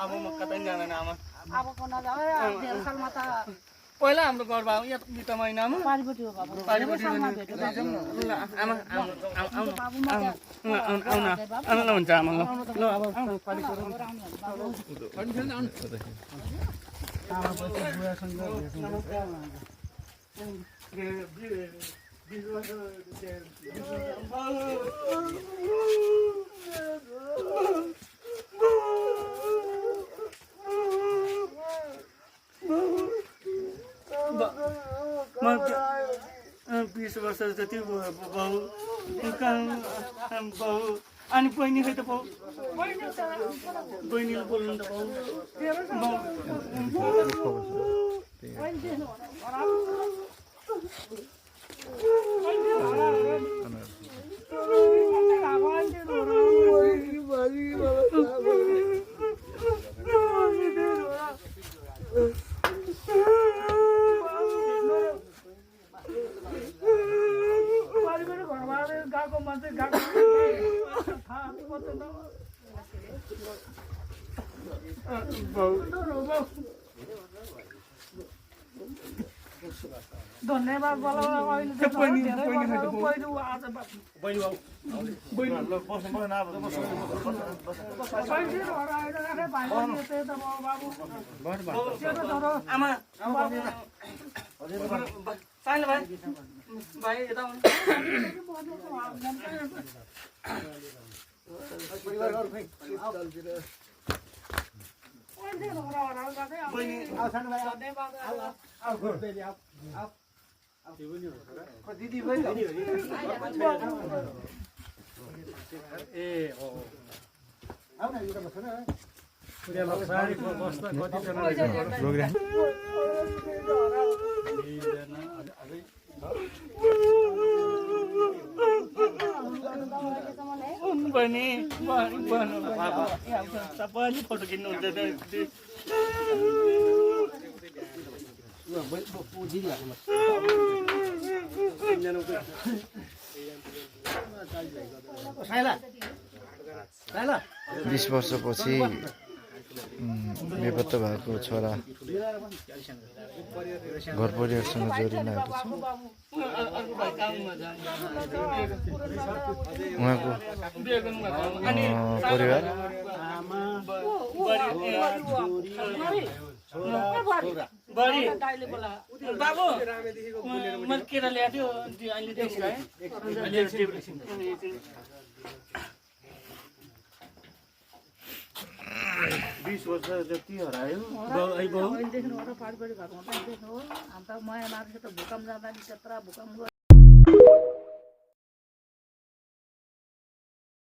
अब म कतै जाँदैन आमा अब कोना जाऊ डेढ सालमा त पहिला हाम्रो घर भयो यहाँ बिता महिनामा पारिपट्टि हो बाबु पारिपट्टि ल आमा आउनु ल हुन्छ आमा ल अब म 20 वर्ष जति बाउ बाउ अनि बहिनी खै त बाउ बहिनीले बोल्नु त धन्यवाद बोला अहिले पहिलो आज बहिनी बहिनी ल बस्नु पर्दैन अब आमा साइल भाइ भाइ यता दिदी ए हो बहिनी सबैले फोटो खिच्नुहुन्छ बीस वर्षपछि बेपत्ता भएको छोरा घर परिवारसँग जोडिन आएको छ। उहाँको परिवार बाबु मैले केरा ल्याएको थियो अहिले 20 वर्ष जति हरायो भूकम्प जाँदा नि त्यत्र भूकम्प